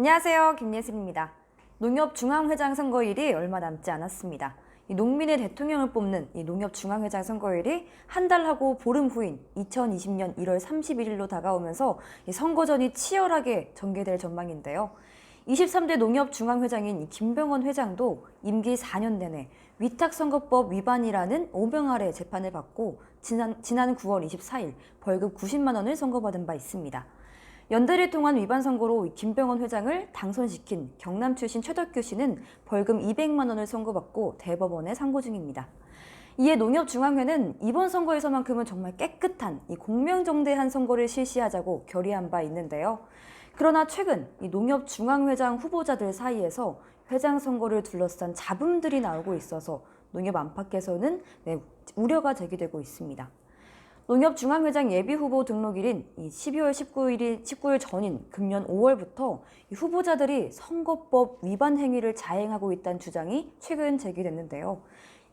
안녕하세요. 김예슬입니다. 농협중앙회장 선거일이 얼마 남지 않았습니다. 이 농민의 대통령을 뽑는 이 농협중앙회장 선거일이 한 달하고 보름 후인 2020년 1월 31일로 다가오면서 이 선거전이 치열하게 전개될 전망인데요. 23대 농협중앙회장인 김병원 회장도 임기 4년 내내 위탁선거법 위반이라는 오명 아래 재판을 받고 지난 9월 24일 벌금 90만 원을 선고받은 바 있습니다. 연대를 통한 위반 선고로 김병원 회장을 당선시킨 경남 출신 최덕규 씨는 벌금 200만 원을 선고받고 대법원에 상고 중입니다. 이에 농협중앙회는 이번 선거에서만큼은 정말 깨끗한 이 공명정대한 선거를 실시하자고 결의한 바 있는데요. 그러나 최근 이 농협중앙회장 후보자들 사이에서 회장 선거를 둘러싼 잡음들이 나오고 있어서 농협 안팎에서는 우려가 제기되고 있습니다. 농협중앙회장 예비후보 등록일인 12월 19일 전인 금년 5월부터 후보자들이 선거법 위반 행위를 자행하고 있다는 주장이 최근 제기됐는데요.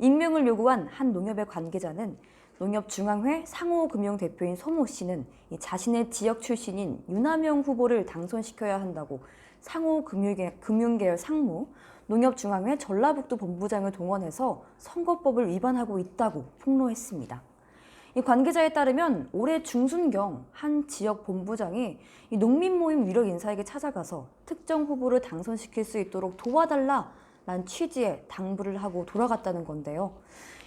익명을 요구한 한 농협의 관계자는 농협중앙회 상호금융대표인 소모 씨는 자신의 지역 출신인 유남영 후보를 당선시켜야 한다고 상호금융계열 상무, 농협중앙회 전라북도 본부장을 동원해서 선거법을 위반하고 있다고 폭로했습니다. 이 관계자에 따르면 올해 중순경 한 지역 본부장이 이 농민 모임 유력 인사에게 찾아가서 특정 후보를 당선시킬 수 있도록 도와달라는 취지의 당부를 하고 돌아갔다는 건데요.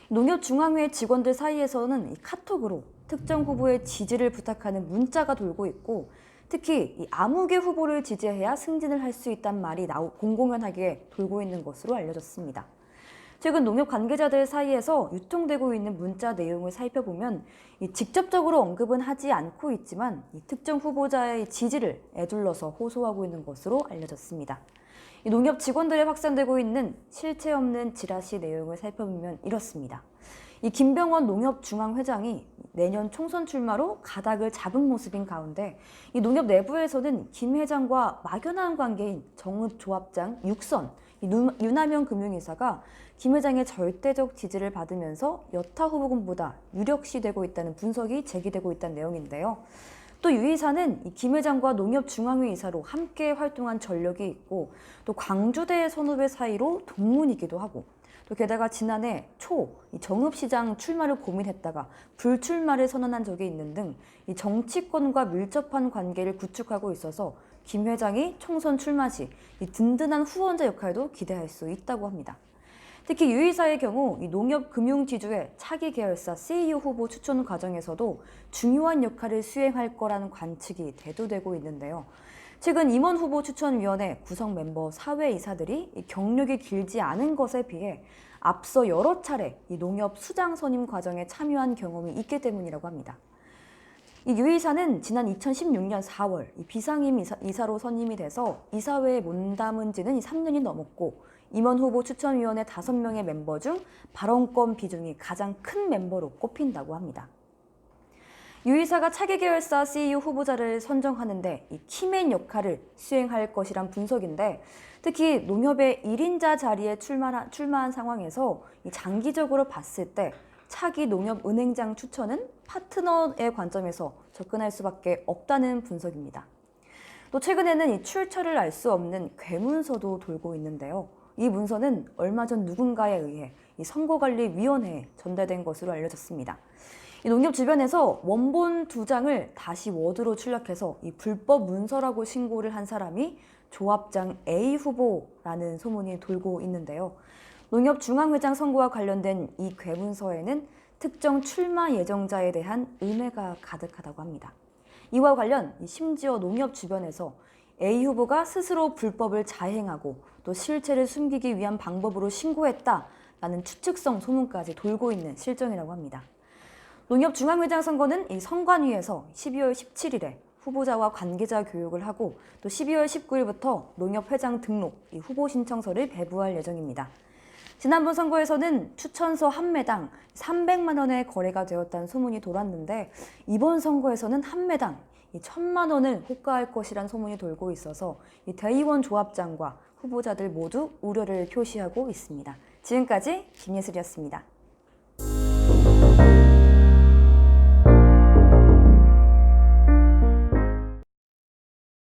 농협중앙회 직원들 사이에서는 이 카톡으로 특정 후보의 지지를 부탁하는 문자가 돌고 있고, 특히 이 아무개 후보를 지지해야 승진을 할 수 있다는 말이 공공연하게 돌고 있는 것으로 알려졌습니다. 최근 농협 관계자들 사이에서 유통되고 있는 문자 내용을 살펴보면 직접적으로 언급은 하지 않고 있지만 특정 후보자의 지지를 에둘러서 호소하고 있는 것으로 알려졌습니다. 농협 직원들에 확산되고 있는 실체 없는 지라시 내용을 살펴보면 이렇습니다. 김병원 농협중앙회장이 내년 총선 출마로 가닥을 잡은 모습인 가운데 농협 내부에서는 김 회장과 막연한 관계인 정읍 조합장 6선 유남영 금융이사가 김 회장의 절대적 지지를 받으면서 여타 후보군보다 유력시 되고 있다는 분석이 제기되고 있다는 내용인데요. 또 유 이사는 김 회장과 농협중앙회 이사로 함께 활동한 전력이 있고, 또 광주대 선후배 사이로 동문이기도 하고, 또 게다가 지난해 초 정읍시장 출마를 고민했다가 불출마를 선언한 적이 있는 등 정치권과 밀접한 관계를 구축하고 있어서 김 회장이 총선 출마 시 든든한 후원자 역할도 기대할 수 있다고 합니다. 특히 유 이사의 경우 농협 금융지주의 차기 계열사 CEO 후보 추천 과정에서도 중요한 역할을 수행할 거라는 관측이 대두되고 있는데요. 최근 임원 후보 추천위원회 구성 멤버 사회이사들이 경력이 길지 않은 것에 비해 앞서 여러 차례 농협 수장 선임 과정에 참여한 경험이 있기 때문이라고 합니다. 유 이사는 지난 2016년 4월 비상임 이사로 선임이 돼서 이사회에 몸담은 지는 3년이 넘었고, 임원 후보 추천위원회 5명의 멤버 중 발언권 비중이 가장 큰 멤버로 꼽힌다고 합니다. 유 이사가 차기 계열사 CEO 후보자를 선정하는데 키맨 역할을 수행할 것이란 분석인데, 특히 농협의 1인자 자리에 출마한 상황에서 장기적으로 봤을 때 차기 농협은행장 추천은 파트너의 관점에서 접근할 수밖에 없다는 분석입니다. 또 최근에는 출처를 알 수 없는 괴문서도 돌고 있는데요. 이 문서는 얼마 전 누군가에 의해 선거관리위원회에 전달된 것으로 알려졌습니다. 농협 주변에서 원본 2장을 다시 워드로 출력해서 불법 문서라고 신고를 한 사람이 조합장 A 후보라는 소문이 돌고 있는데요. 농협중앙회장 선거와 관련된 이 괴문서에는 특정 출마 예정자에 대한 음해가 가득하다고 합니다. 이와 관련 심지어 농협 주변에서 A 후보가 스스로 불법을 자행하고 또 실체를 숨기기 위한 방법으로 신고했다라는 추측성 소문까지 돌고 있는 실정이라고 합니다. 농협중앙회장 선거는 선관위에서 12월 17일에 후보자와 관계자 교육을 하고, 또 12월 19일부터 농협회장 등록 후보 신청서를 배부할 예정입니다. 지난번 선거에서는 추천서 한 매당 300만 원의 거래가 되었다는 소문이 돌았는데, 이번 선거에서는 한 매당 1,000만 원을 호가할 것이란 소문이 돌고 있어서 대의원 조합장과 후보자들 모두 우려를 표시하고 있습니다. 지금까지 김예슬이었습니다.